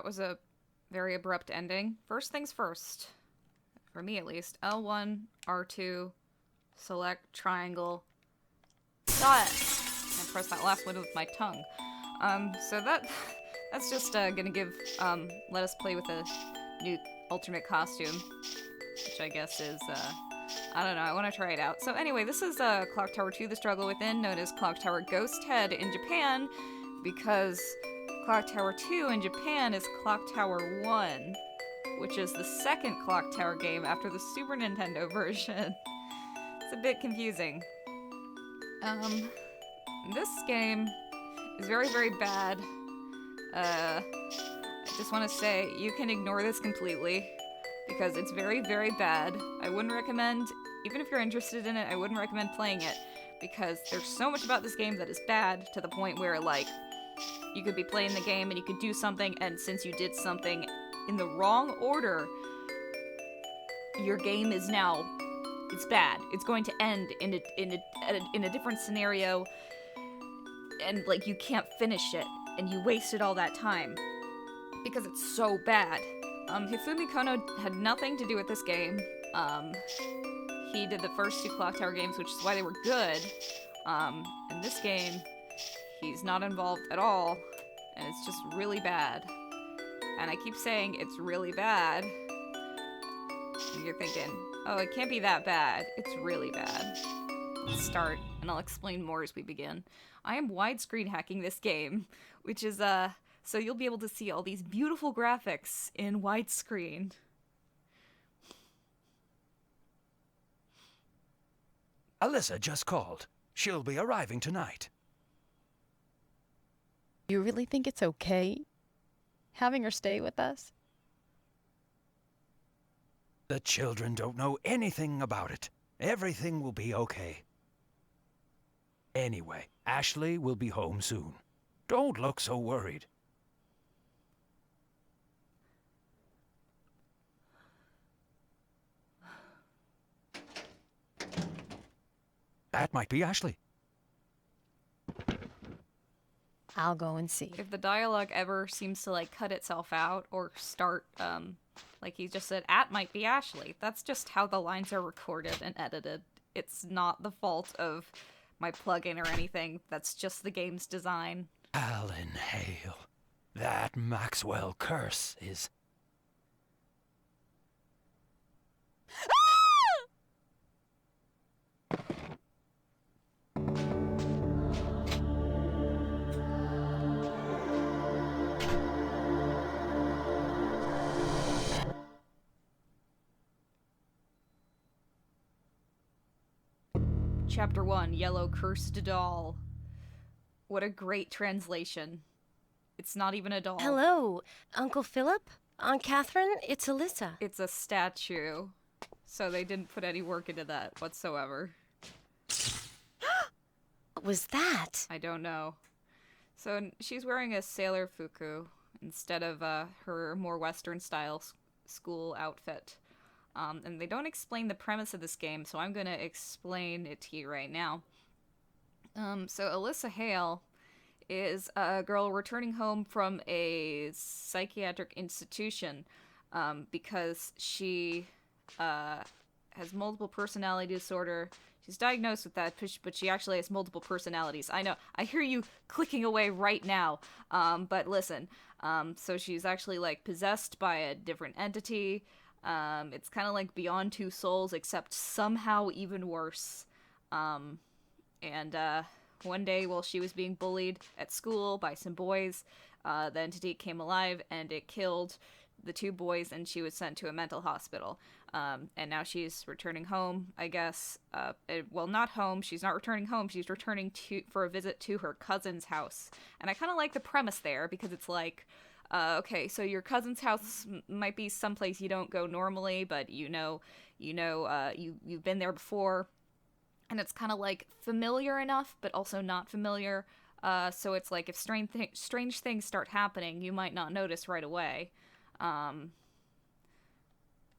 was a very abrupt ending. First things first. For me, at least. L1, R2, select triangle, dot. And press that last one with my tongue. So that's just gonna give, let us play with a new alternate costume. Which I guess is, I don't know, I want to try it out. So anyway, this is Clock Tower 2, The Struggle Within, known as Clock Tower Ghost Head in Japan, because Clock Tower 2 in Japan is Clock Tower 1, which is the second Clock Tower game after the Super Nintendo version. It's a bit confusing. This game is very, very bad. I just want to say, you can ignore this completely, because it's very, very bad. I wouldn't recommend, even if you're interested in it, I wouldn't recommend playing it, because there's so much about this game that is bad, to the point where, like, you could be playing the game and you could do something, and since you did something in the wrong order, your game is now, it's bad. It's going to end in a different scenario, and, like, you can't finish it, and you wasted all that time, because it's so bad. Hifumi Kono had nothing to do with this game. He did the first two Clock Tower games, which is why they were good. In this game, he's not involved at all, and it's just really bad. And I keep saying it's really bad. And you're thinking, oh, it can't be that bad. It's really bad. Let's start, and I'll explain more as we begin. I am widescreen hacking this game, which is, so you'll be able to see all these beautiful graphics in widescreen. Alyssa just called. She'll be arriving tonight. You really think it's okay having her stay with us? The children don't know anything about it. Everything will be okay. Anyway, Ashley will be home soon. Don't look so worried. That might be Ashley. I'll go and see. If the dialogue ever seems to, like, cut itself out or start, like he just said, "At might be Ashley," that's just how the lines are recorded and edited. It's not the fault of my plugin or anything. That's just the game's design. Alan Hale. That Maxwell curse is... Chapter 1, Yellow Cursed Doll. What a great translation. It's not even a doll. Hello, Uncle Philip? Aunt Kathryn? It's Alyssa. It's a statue. So they didn't put any work into that whatsoever. What was that? I don't know. So she's wearing a sailor fuku instead of her more Western style school outfit. And they don't explain the premise of this game, so I'm going to explain it to you right now. So Alyssa Hale is a girl returning home from a psychiatric institution because she has multiple personality disorder. She's diagnosed with that, but she actually has multiple personalities. I know, I hear you clicking away right now, but listen. So she's actually, like, possessed by a different entity. It's kind of like Beyond Two Souls, except somehow even worse. And one day while she was being bullied at school by some boys, the entity came alive and it killed the two boys, and she was sent to a mental hospital. And now she's returning home, I guess. Well, not home. She's not returning home. She's returning for a visit to her cousin's house. And I kind of like the premise there, because it's like, okay, so your cousin's house might be someplace you don't go normally, but you've been there before, and it's kind of like familiar enough, but also not familiar. So it's like if strange things start happening, you might not notice right away,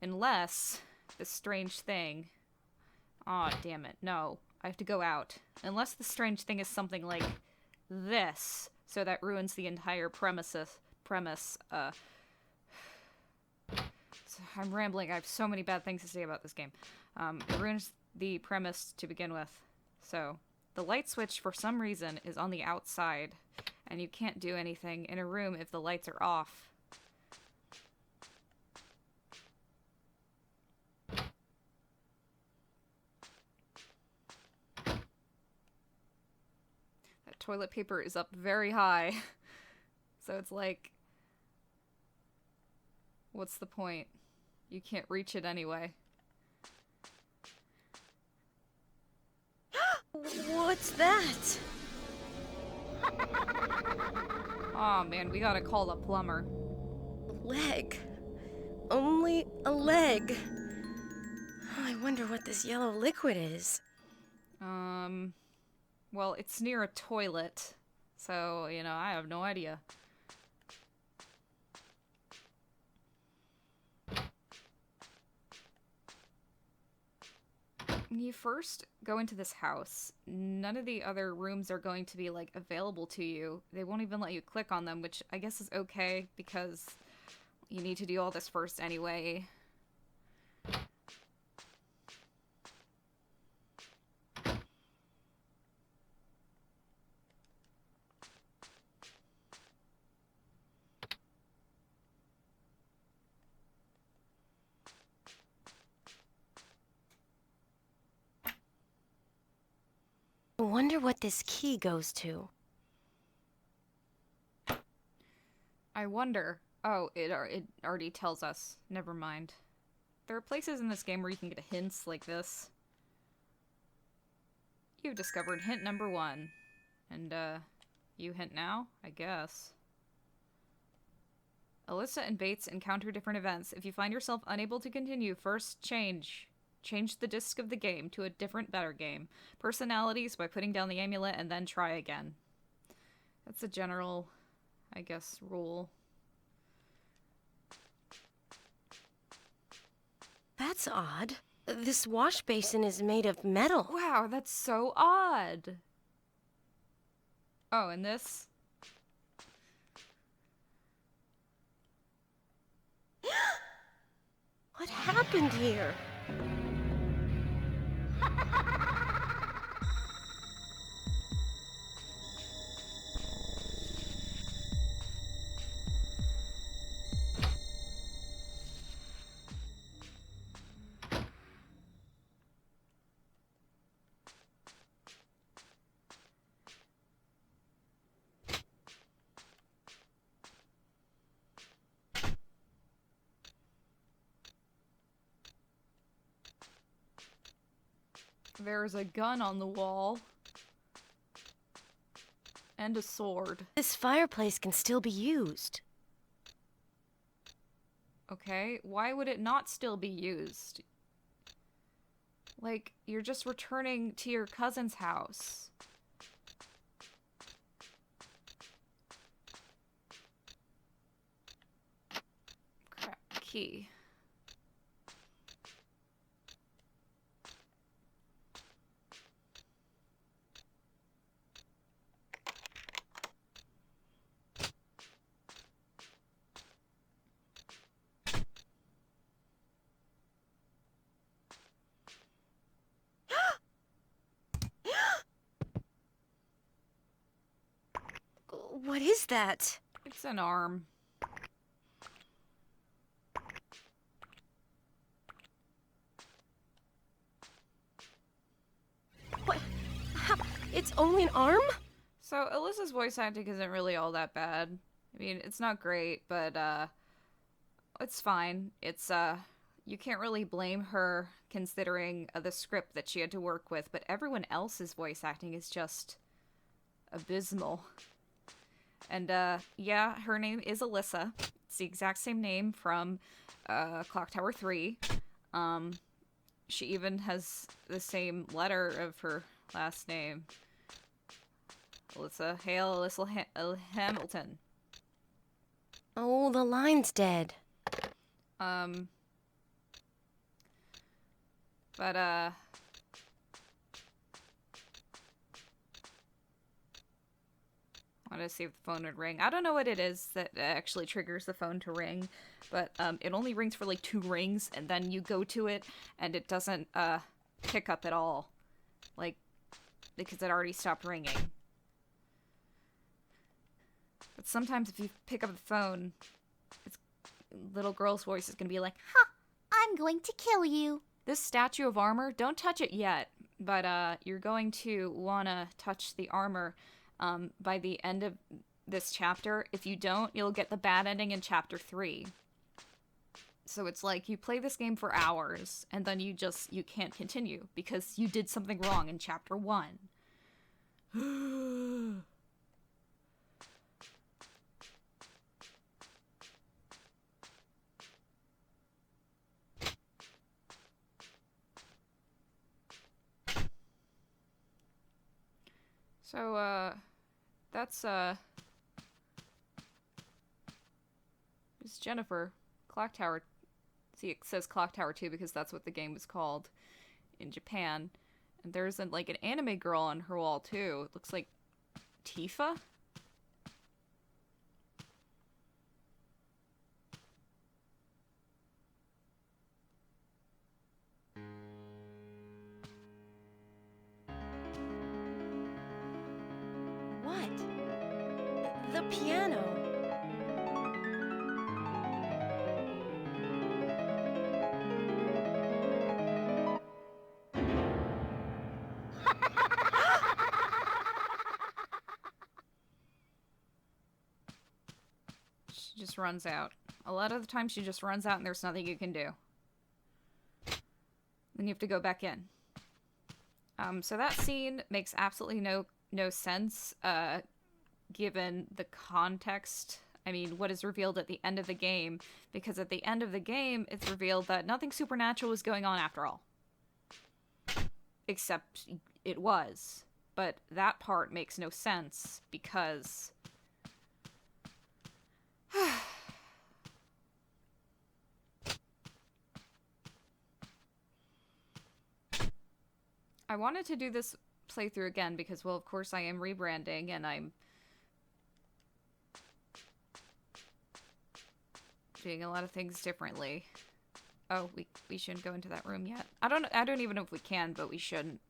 unless the strange thing. Aw, damn it! No, I have to go out. Unless the strange thing is something like this, so that ruins the entire premise, I'm rambling. I have so many bad things to say about this game. It ruins the premise to begin with. So, the light switch, for some reason, is on the outside, and you can't do anything in a room if the lights are off. That toilet paper is up very high. So it's like, what's the point? You can't reach it anyway. What's that? Aw, man, we gotta call a plumber. Leg. Only a leg. I wonder what this yellow liquid is. Well, it's near a toilet, so, you know, I have no idea. When you first go into this house, none of the other rooms are going to be, like, available to you. They won't even let you click on them, which I guess is okay, because you need to do all this first anyway. I wonder what this key goes to. I wonder. Oh, it already tells us. Never mind. There are places in this game where you can get hints like this. You've discovered hint number 1. And, you hint now? I guess. Alyssa and Bates encounter different events. If you find yourself unable to continue, first change the disc of the game to a different, better game. Personalities by putting down the amulet and then try again. That's a general, I guess, rule. That's odd. This wash basin is made of metal. Wow, that's so odd. Oh, and this? What happened here? There's a gun on the wall. And a sword. This fireplace can still be used. Okay, why would it not still be used? Like, you're just returning to your cousin's house. Crap, key. What is that? It's an arm. What? How? It's only an arm? So, Alyssa's voice acting isn't really all that bad. I mean, it's not great, but, it's fine. It's, you can't really blame her considering the script that she had to work with, but everyone else's voice acting is just abysmal. And, yeah, her name is Alyssa. It's the exact same name from, Clock Tower 3. She even has the same letter of her last name. Alyssa Hale, Hamilton. Oh, the line's dead. But, I wanted to see if the phone would ring. I don't know what it is that actually triggers the phone to ring, but it only rings for like 2 rings, and then you go to it, and it doesn't pick up at all. Like, because it already stopped ringing. But sometimes if you pick up the phone, little girl's voice is going to be like, Ha! I'm going to kill you. this statue of armor, don't touch it yet, but you're going to want to touch the armor by the end of this chapter. If you don't, you'll get the bad ending in chapter 3. So it's like you play this game for hours, and then you can't continue because you did something wrong in chapter 1. So, that's, it's Jennifer. Clock Tower. See, it says Clock Tower 2 because that's what the game was called in Japan. And there's, like, an anime girl on her wall, too. It looks like Tifa? What? The piano. She just runs out. A lot of the time she just runs out and there's nothing you can do. Then you have to go back in. So that scene makes absolutely no sense, given the context. I mean, what is revealed at the end of the game, because at the end of the game, it's revealed that nothing supernatural was going on after all. Except it was. But that part makes no sense, because... I wanted to do this playthrough again because, well, of course I am rebranding and I'm doing a lot of things differently. Oh, we shouldn't go into that room yet. I don't even know if we can, but we shouldn't.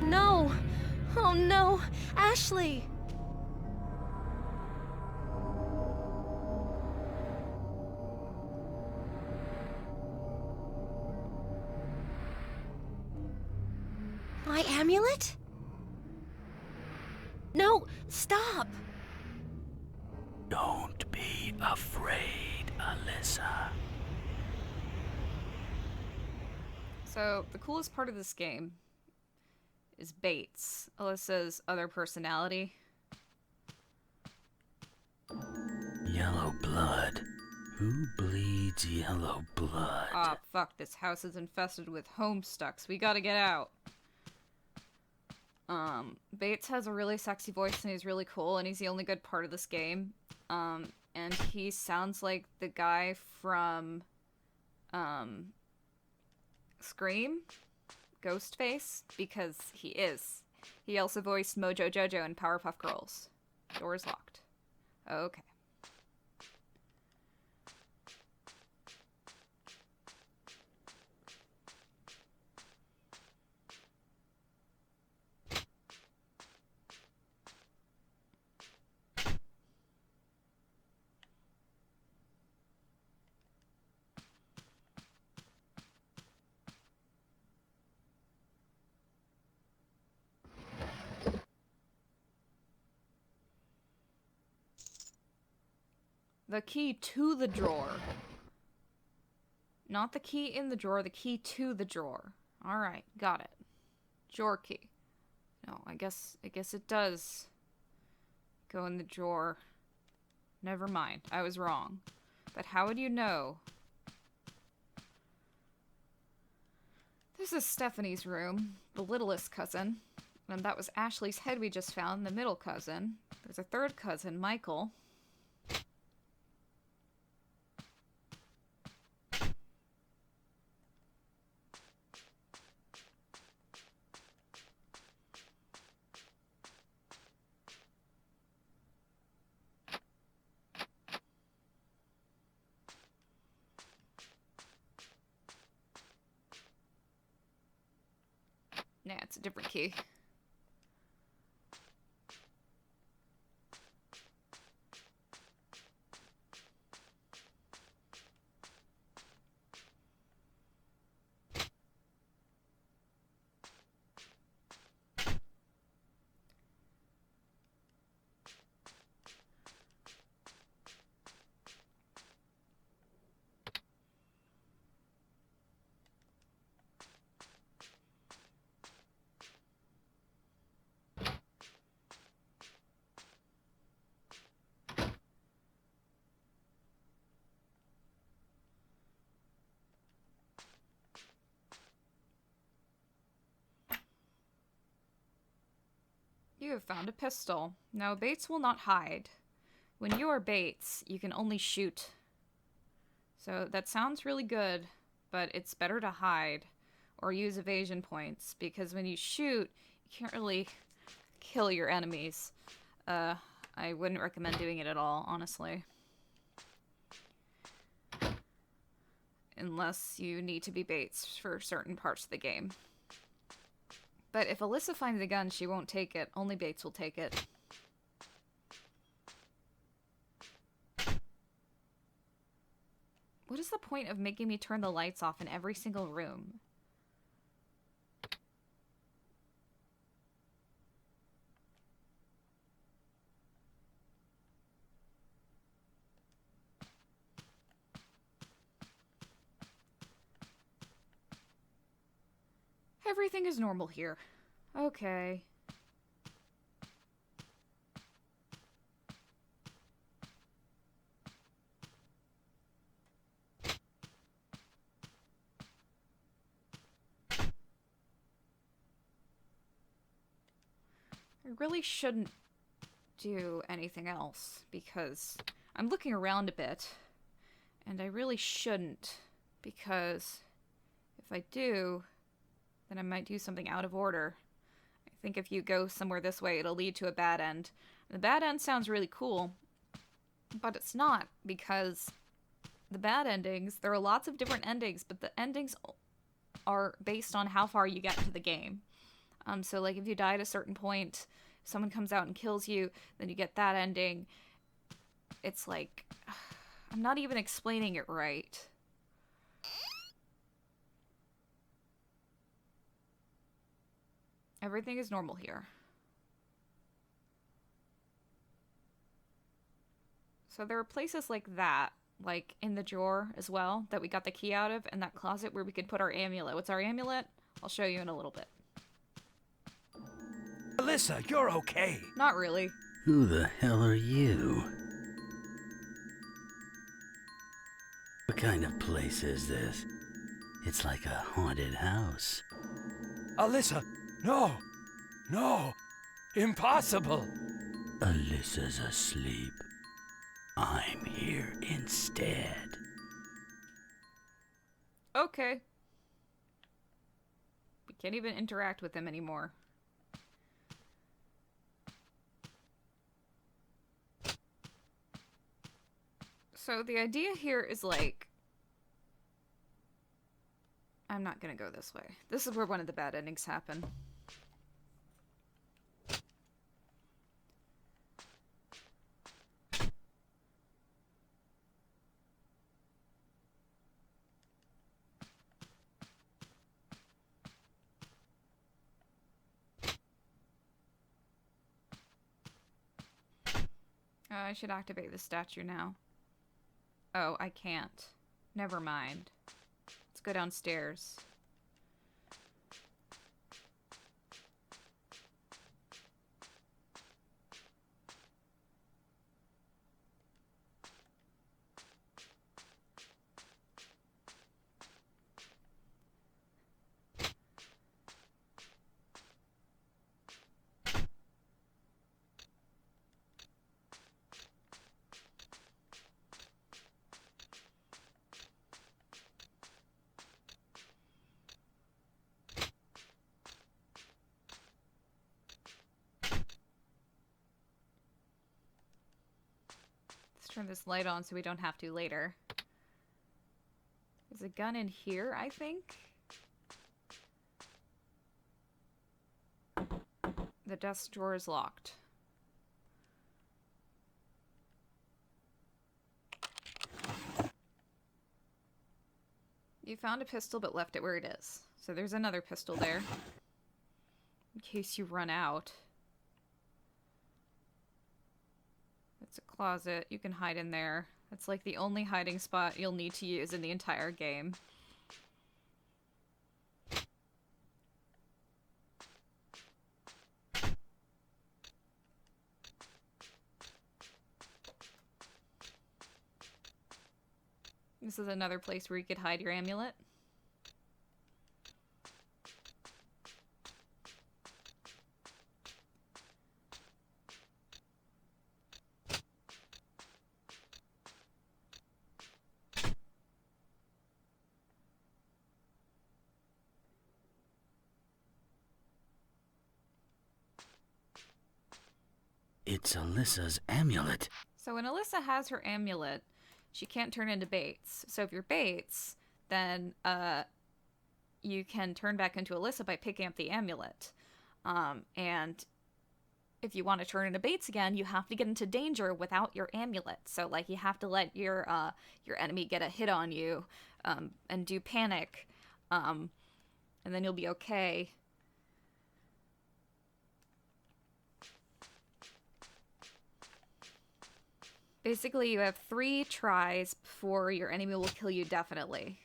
No! Oh no! Ashley! My amulet? No! Stop! Don't be afraid, Alyssa. So, the coolest part of this game is Bates, Alyssa's other personality. Yellow blood. Who bleeds yellow blood? Ah, fuck, this house is infested with homestucks. We gotta get out. Bates has a really sexy voice and he's really cool and he's the only good part of this game. And he sounds like the guy from, Scream? Ghostface? Because he is. He also voiced Mojo Jojo in Powerpuff Girls. Door is locked. Okay. The key to the drawer. Not the key in the drawer, the key to the drawer. Alright, got it. Drawer key. No, I guess it does go in the drawer. Never mind, I was wrong. But how would you know? This is Stephanie's room, the littlest cousin. And that was Ashley's head we just found, the middle cousin. There's a third cousin, Michael. Nah, it's a different key. You have found a pistol. Now, Bates will not hide. When you are Bates, you can only shoot. So that sounds really good, but it's better to hide or use evasion points, because when you shoot, you can't really kill your enemies. I wouldn't recommend doing it at all, honestly. Unless you need to be Bates for certain parts of the game. But if Alyssa finds a gun, she won't take it. Only Bates will take it. What is the point of making me turn the lights off in every single room? Everything is normal here. Okay. I really shouldn't do anything else because I'm looking around a bit, and I really shouldn't, because if I do, then I might do something out of order. I think if you go somewhere this way, it'll lead to a bad end. The bad end sounds really cool, but it's not, because the bad endings, there are lots of different endings, but the endings are based on how far you get into the game. So like if you die at a certain point, someone comes out and kills you, then you get that ending. It's like, I'm not even explaining it right. Everything is normal here. So there are places like that, like in the drawer as well, that we got the key out of, and that closet where we could put our amulet. What's our amulet? I'll show you in a little bit. Alyssa, you're okay. Not really. Who the hell are you? What kind of place is this? It's like a haunted house. Alyssa, no. No. Impossible. Alyssa's asleep. I'm here instead. Okay. We can't even interact with him anymore. So the idea here is like, I'm not gonna go this way. This is where one of the bad endings happen. I should activate the statue now. Oh, I can't. Never mind. Let's go downstairs. Turn this light on so we don't have to later. There's a gun in here, I think. The desk drawer is locked. You found a pistol but left it where it is. So there's another pistol there. In case you run out. It's a closet. You can hide in there. It's like the only hiding spot you'll need to use in the entire game. This is another place where you could hide your amulet. It's Alyssa's amulet. So when Alyssa has her amulet, she can't turn into Bates. So if you're Bates, then you can turn back into Alyssa by picking up the amulet. And if you want to turn into Bates again, you have to get into danger without your amulet. So like you have to let your enemy get a hit on you, and do panic, and then you'll be okay. Basically, you have 3 tries before your enemy will kill you definitely.